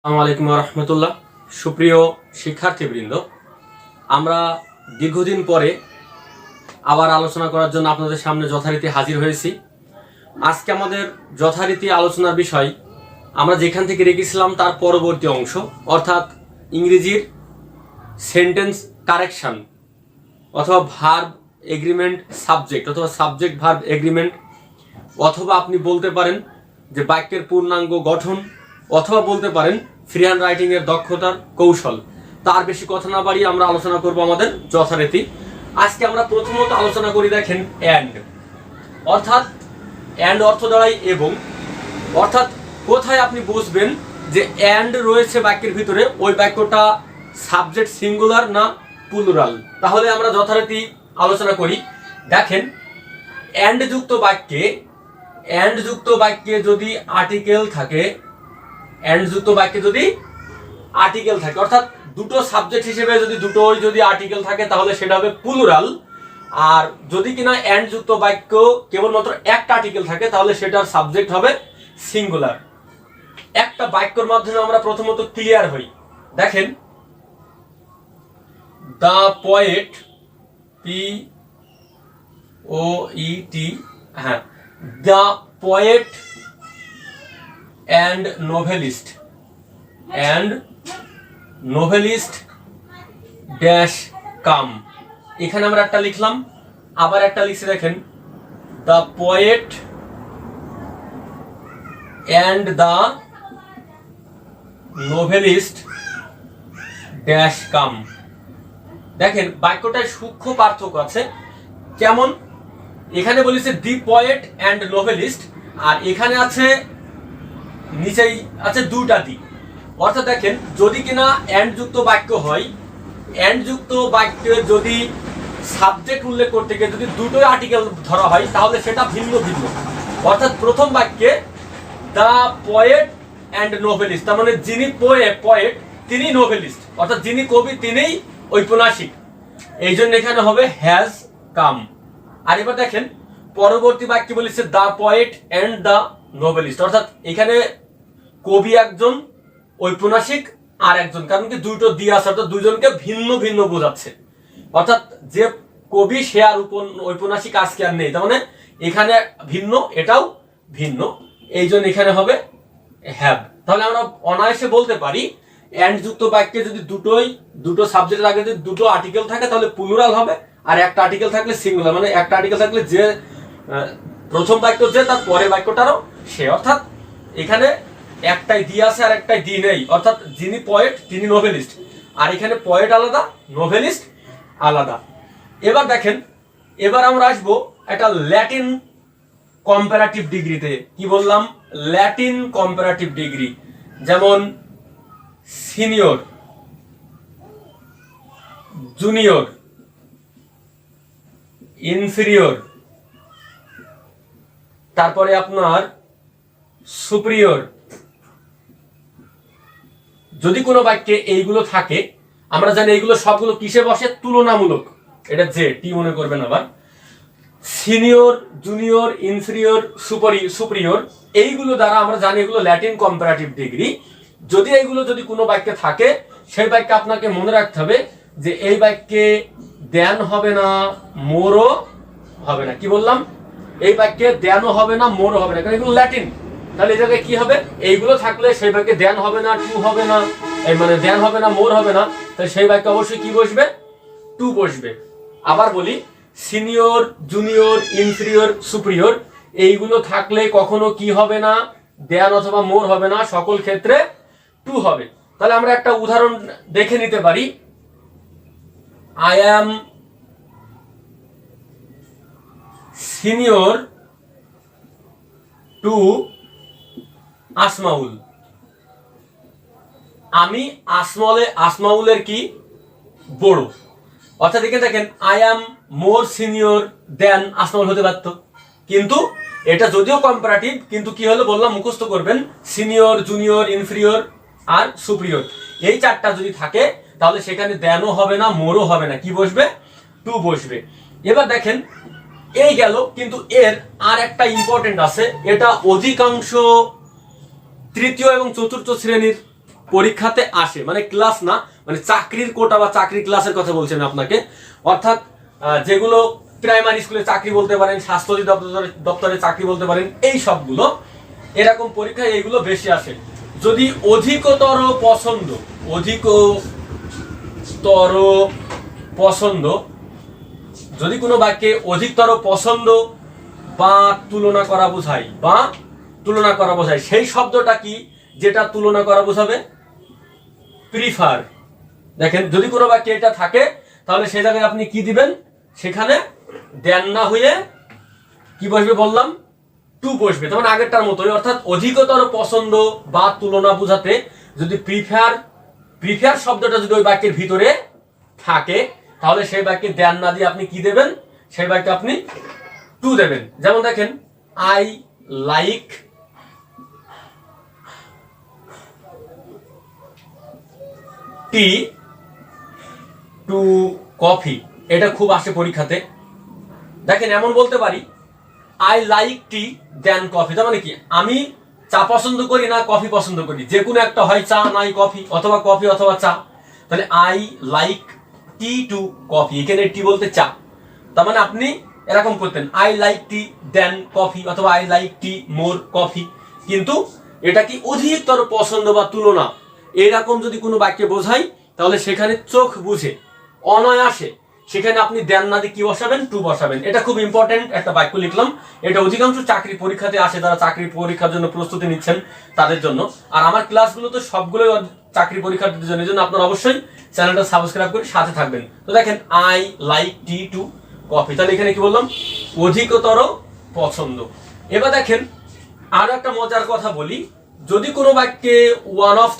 আসসালামু আলাইকুম রহমতুল্লাহ। সুপ্রিয় শিক্ষার্থীবৃন্দ, আমরা দীর্ঘদিন পরে আবার আলোচনা করার জন্য আপনাদের সামনে যথারীতি হাজির হয়েছি। আজকে আমাদের যথারীতি আলোচনার বিষয় আমরা যেখান থেকে রেখেছিলাম তার পরবর্তী অংশ, অর্থাৎ ইংরেজির সেন্টেন্স কারেকশন অথবা ভার্ব এগ্রিমেন্ট সাবজেক্ট অথবা সাবজেক্ট ভার্ব এগ্রিমেন্ট, অথবা আপনি বলতে পারেন যে বাক্যের পূর্ণাঙ্গ গঠন, অথবা বলতে পারেন ফ্রি হ্যান্ড রাইটিং এর দক্ষতার কৌশল। তার বেশি কথা না বাড়িয়ে আমরা আলোচনা করব আমাদের যথারীতি। আজকে আমরা প্রথমত আলোচনা করি, দেখেন, অ্যান্ড, অর্থাৎ অ্যান্ড অর্থ দাঁড়ায় এবং, অর্থাৎ কোথায় আপনি বুঝবেন যে অ্যান্ড রয়েছে বাক্যের ভিতরে, ওই বাক্যটা সাবজেক্ট সিঙ্গুলার না প্লুরাল। তাহলে আমরা যথারীতি আলোচনা করি। দেখেন, অ্যান্ড যুক্ত বাক্যে যদি আর্টিকেল থাকে, অর্থাৎ দুটো সাবজেক্ট হিসেবে যদি আর্টিকেল থাকে তাহলে সেটা হবে প্লুরাল। আর যদি কিনা অ্যান্ড যুক্ত বাক্য কেবলমাত্র একটা আর্টিকেল থাকে তাহলে সেটার সাবজেক্ট হবে সিঙ্গুলার। একটা বাক্যের মাধ্যমে আমরা প্রথমত ক্লিয়ার হই। দেখেন, the poet, POET, the poet and novelist dash come, এখানে আমরা একটা লিখলাম, আবার একটা লিখছি, দেখেন, the poet and the novelist dash come। দেখেন, বাক্যটায় সূক্ষ্ম পার্থক্য আছে। কেমন? এখানে বলেছে দি পোয়েট অ্যান্ড নোভেলিস্ট, আর এখানে আছে, নিচেই আছে দুটা দি। অর্থাৎ দেখেন, যদি কিনা অ্যান্ড যুক্ত বাক্য হয়, অ্যান্ড যুক্ত বাক্যে যদি সাবজেক্ট উল্লেখ করতে গিয়ে যদি দুটোই আর্টিকেল ধরা হয় তাহলে সেটা ভিন্ন ভিন্ন। অর্থাৎ প্রথম বাক্যে দ্য পোয়েট অ্যান্ড নোভেলিস্ট, তার মানে যিনি পোয়েট তিনি নোভেলিস্ট, অর্থাৎ যিনি কবি তিনিই ঔপন্যাসিক, এই জন্য এখানে হবে হ্যাজ কাম। আর এবার দেখেন, পরবর্তী বাক্যে বলেছে the poet and the novelist, অর্থাৎ এখানে কবি একজন, ঔপন্যাসিক আর একজন, কারণ কি দুটো দিয়ে আছে, অর্থাৎ দুজনকে ভিন্ন ভিন্ন বোঝাচ্ছে। অর্থাৎ যে কবি সে আর ঔপন্যাসিক আজকে আর নেই, তার মানে এখানে ভিন্ন, এটাও ভিন্ন, এই জন্য এখানে হবে হ্যাভ। তাহলে আমরা অনায়াসে বলতে পারি অ্যান্ড যুক্ত বাক্যে যদি দুটো সাবজেক্টের আগে যদি দুটো আর্টিকেল থাকে তাহলে প্লুরাল হবে, আর একটা আর্টিকেল থাকলে সিঙ্গুলার। মানে একটা আর্টিকেল থাকলে যে প্রথম বাক্য যে, তার পরের বাক্যটারও সে। অর্থাৎ এখানে একটাই দি আছে আর একটাই দি নেই, অর্থাৎ যিনি পোয়েট তিনি নোভেলিস্ট, আর এখানে পোয়েট আলাদা, নোভেলিস্ট আলাদা। এবার দেখেন, এবার আমরা আসবো একটা ল্যাটিন কম্পারেটিভ ডিগ্রিতে। কি বললাম? ল্যাটিন কম্পারেটিভ ডিগ্রি, যেমন সিনিয়র, জুনিয়র, ইনফিরিয়র, তারপরে আপনার সুপিরিয়র। যদি কোনো বাক্যে এইগুলো থাকে, আমরা জানি এইগুলো সবগুলো কিসে বসে? তুলনামূলক। এটা যে টি মনে করবেন। আবার সিনিয়র, জুনিয়র, ইনফিরিয়র, সুপিরিয়র, এইগুলো দ্বারা আমরা জানি এগুলো ল্যাটিন কম্পারেটিভ ডিগ্রি। যদি এইগুলো যদি কোনো বাক্যে থাকে, সেই বাক্যে আপনাকে মনে রাখতে হবে যে এই বাক্যে দেন হবে না, মোরও হবে না। কি বললাম? এই বাক্যে দেনও হবে না, মোরও হবে না, কারণ এগুলো ল্যাটিন। তাহলে এই জায়গায় কি হবে? এইগুলো থাকলে সেই বাক্যে দেন হবে না, টু হবে না, মানে দেন হবে না, মোর হবে না, তাহলে সেই বাক্যে অবশ্যই কি বসবে? টু বসবে। আবার বলি, সিনিয়র, জুনিয়র, ইনফিরিয়র, সুপিরিয়র, এইগুলো থাকলে কখনো কি হবে না? দেন অথবা মোর হবে না, সকল ক্ষেত্রে টু হবে। তাহলে আমরা একটা উদাহরণ দেখে নিতে পারি। I am senior to Asmaul. আমি আসমাউলের কি? বড়। অর্থাৎ এখানে দেখেন, আই অ্যাম মোর সিনিয়র দেন আসমাউল হতে পারত, কিন্তু এটা যদিও কম্পারেটিভ, কিন্তু কি হলো বললাম, মুখস্থ করবেন, সিনিয়র, জুনিয়র, ইনফিরিয়র আর সুপিরিয়র, এই চারটা যদি থাকে তাহলে সেখানে দেনও হবে না, মোরও হবে না, কি বসবে? টু বসবে। এবার দেখেন, এই গেল, কিন্তু এর আর একটা ইম্পর্টেন্ট আছে। এটা অধিকাংশ তৃতীয় এবং চতুর্থ শ্রেণীর পরীক্ষাতে আসে, মানে ক্লাস না, মানে চাকরির কোটা বা চাকরি ক্লাসের কথা বলছেন আপনাকে, অর্থাৎ যেগুলো প্রাইমারি স্কুলে চাকরি বলতে পারেন, স্বাস্থ্য দপ্তরে চাকরি বলতে পারেন, এই সবগুলো এরকম পরীক্ষা এইগুলো বেশি আসে। যদি অধিকতর পছন্দ, যদি কোনো বাক্যে অধিকতর পছন্দ বা তুলনা করা বোঝায়, সেই শব্দটা কি যেটা তুলনা করা বোঝাবে? প্রিফার। দেখেন, যদি কোনো বাক্যে এটা থাকে তাহলে সেই জায়গায় আপনি কি দিবেন? সেখানে দেন না হয়ে কি বসবে বললাম? টু বসবে। তখন আগেরটার মতোই, অর্থাৎ অধিকতর পছন্দ বা তুলনা বোঝাতে যদি প্রিফার শব্দটা যদি ওই বাক্যের ভিতরে থাকে তাহলে সেই বাক্যে দেন না দিয়ে আপনি কি দেবেন? সেই বাক্যে আপনি টু দেবেন। যেমন দেখেন, I like tea to coffee, এটা খুব আসে পরীক্ষাতে। দেখেন, এমন বলতে পারি I like tea then coffee, তার মানে কি আমি চা পছন্দ করি না কফি পছন্দ করি, যে কোনো একটা হয়, চা নাই কফি, অথবা কফি অথবা চা। তাহলে I like tea to coffee, এখানে টি বলতে চা, তার মানে আপনি এরকম করতেন I like tea then coffee অথবা I like tea more coffee. কিন্তু এটা কি অধিকতর পছন্দ বা তুলনা এরকম যদি কোনো বাক্যে বোঝায় তাহলে সেখানে চোখ বুঝে অনায়াসে সেখানে আপনি দেন না দিয়ে কি বসাবেন? টু বসাবেন। এটা খুব ইম্পর্টেন্ট একটা বাক্য লিখলাম, এটা অধিকাংশ চাকরি পরীক্ষাতে আসে, যারা চাকরি পরীক্ষার জন্য প্রস্তুতি নিচ্ছেন তাদের জন্য। আর আমার ক্লাসগুলো তো সবগুলোই চাকরি পরীক্ষার্থীদের জন্য, এই জন্য আপনারা অবশ্যই চ্যানেলটা সাবস্ক্রাইব করে সাথে থাকবেন। তো দেখেন, I like tea to coffee, তাহলে এখানে কি বললাম? অধিকতর পছন্দ। এবার দেখেন, আরো একটা মজার কথা বলি, যদি কোনো বাক্যে ওয়ান অফ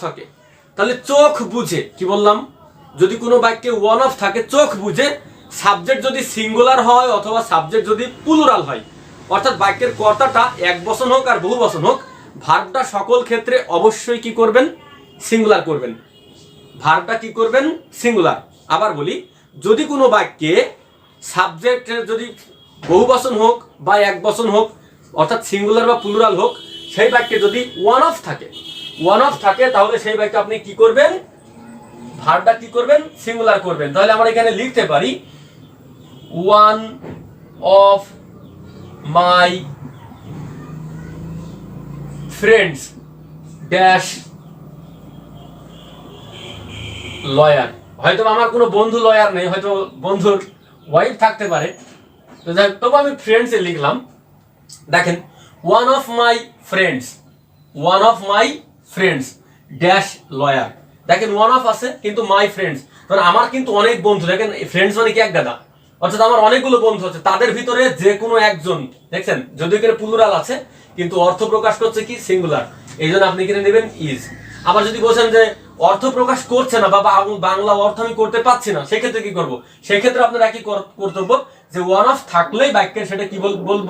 থাকে, তাহলে চোখ বুঝে, কি বললাম? যদি কোনো বাক্যে ওয়ান অফ থাকে, চোখ বুঝে সাবজেক্ট যদি সিঙ্গুলার হয় অথবা সাবজেক্ট যদি প্লুরাল হয়, অর্থাৎ বাক্যের কর্তাটা এক বচন হোক আর বহু বচন হোক, ভার্বটা সকল ক্ষেত্রে অবশ্যই কি করবেন? সিঙ্গুলার করবেন। ভার্বটা কি করবেন? সিঙ্গুলার। আবার বলি, যদি কোনো বাক্যে সাবজেক্ট যদি বহু বচন হোক বা এক বচন হোক, অর্থাৎ সিঙ্গুলার বা প্লুরাল হোক, সেই বাক্যে যদি ওয়ান অফ থাকে তাহলে সেই বাক্যে আপনি কি করবেন? ভার্বটা কি করবেন? সিঙ্গুলার করবেন। তাহলে আমরা এখানে লিখতে পারি one of my friends dash lawyer. হয়তো আমার কোনো বন্ধু লয়ার নেই, হয়তো বন্ধুর ওয়াইফ থাকতে পারে, তো যাই তবু আমি ফ্রেন্ডস এ লিখলাম। দেখেন, one of my friends dash lawyer. দেখেন, ওয়ান অফ আছে কিন্তু মাই ফ্রেন্ডস, কারণ আমার কিন্তু অনেক বন্ধু। দেখেন, ফ্রেন্ডস মানে কি? এক গাদা, অর্থাৎ আমার অনেকগুলো বন্ধু আছে, তাদের ভিতরে যে কোনো একজন। দেখছেন, যদিও এখানে প্লুরাল আছে কিন্তু অর্থ প্রকাশ করছে কি? সিঙ্গুলার। এই জন্য আপনি এখানে নেবেন ইজ। আবার যদি বলছেন যে অর্থ প্রকাশ করছে না বা বাংলা অর্থ আমি করতে পারছি না, সেক্ষেত্রে কি করব? সেক্ষেত্রে আপনার একই কর্তব্য যে ওয়ান অফ থাকলেই বাক্যের সেটা কি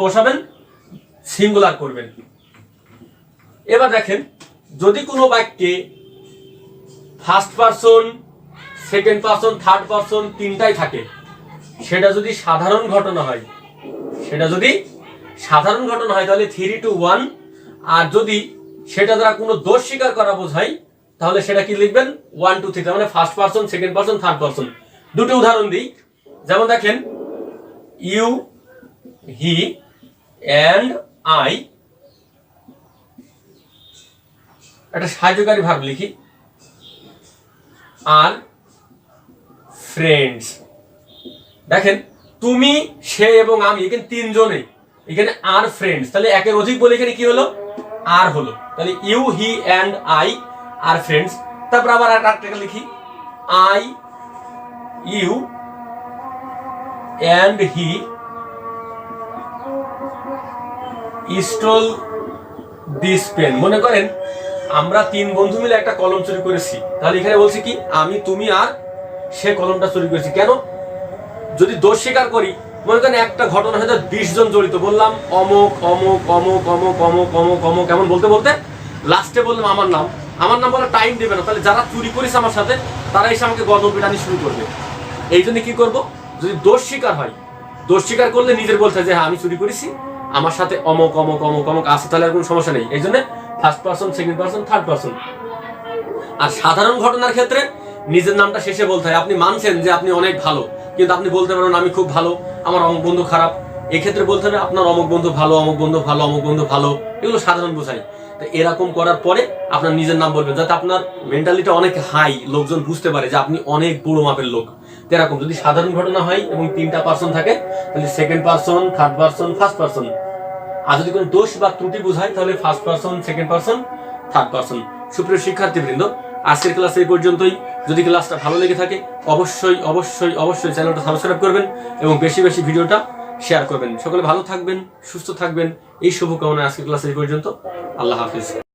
বসাবেন? সিঙ্গুলার করবেন। এবার দেখেন, যদি কোনো বাক্যে first person, second person, third person তিনটাই থাকে, সেটা যদি সাধারণ ঘটনা হয় তাহলে 3 to 1। আর যদি সেটা দ্বারা কোনো দোষ স্বীকার করা বোঝায় তাহলে সেটা কি লিখবেন? 1 2 3, মানে first person, second person, third person. দুটো উদাহরণ দিই। যেমন দেখেন, ইউ, হি অ্যান্ড আই, একটা সাহায্যকারী ভার্ব লিখি, আর ফ্রেন্ডস। দেখেন, তুমি, সে এবং আমি, এখানে তিনজনে, এখানে আর ফ্রেন্ডস, তাহলে একের অধিক বলে এখানে কি হলো? আর হলো। তাহলে you, he and I are friends. তারপর আবার আরেকটা লিখি, I, you and he stole this pen. মনে করেন আমরা তিন বন্ধু মিলে একটা কলম চুরি করেছি, তাহলে এখানে বলছি কি? আমি, তুমি আর সে কলমটা চুরি করেছি। কেন? যদি দোষ স্বীকার করি, মনে করেন একটা ঘটনার সাথে 20 জন জড়িত, বললাম অমুক অমুক অমুক অমুক অমুক অমুক অমুক, এমন বলতে বলতে লাস্টে বললাম আমার নাম বলে টাইম দেবে না, তাহলে যারা চুরি করেছে আমার সাথে তারা এসে আমাকে গজল পিটানি শুরু করবে। এই জন্য কি করব? যদি দোষ স্বীকার করলে নিজের বলতে যে হ্যাঁ আমি চুরি করেছি, আমার সাথে অমুক অমুক অমুক অমুক আছে, তাহলে আর কোনো সমস্যা নেই। এই জন্য first person, second person, third person. আর সাধারণ ঘটনার ক্ষেত্রে নিজের নামটা শেষে বলতে হয়। আপনি মানছেন যে আপনি অনেক ভালো, কিন্তু আপনি বলতে পারেন আমি খুব ভালো, আমার অমুক বন্ধু খারাপ। এক্ষেত্রে বলতে হবে আপনার অমুক বন্ধু ভালো, অমুক বন্ধু ভালো, অমুক বন্ধু ভালো। এগুলো সাধারণ বোঝায়। তো এরকম করার পরে আপনার নিজের নাম বলবেন, যাতে আপনার মেন্টালিটি অনেক হাই, লোকজন বুঝতে পারে যে আপনি অনেক বড় মাপের লোক। তো এরকম যদি সাধারণ ঘটনা হয় এবং 3টা পার্সন থাকে, তাহলে second person, third person, first person. আর যদি কোনো দোষ বা ত্রুটি বোঝায়, তাহলে first person, second person, third person. সুপ্রিয় শিক্ষার্থীবৃন্দ, আজকের ক্লাস এই পর্যন্তই। যদি ক্লাসটা ভালো লেগে থাকে অবশ্যই অবশ্যই অবশ্যই চ্যানেলটা সাবস্ক্রাইব করবেন এবং বেশি বেশি ভিডিওটা শেয়ার করবেন। সকলে ভালো থাকবেন, সুস্থ থাকবেন, এই শুভকামনায় আজকের ক্লাস এই পর্যন্ত। আল্লাহ হাফিজ।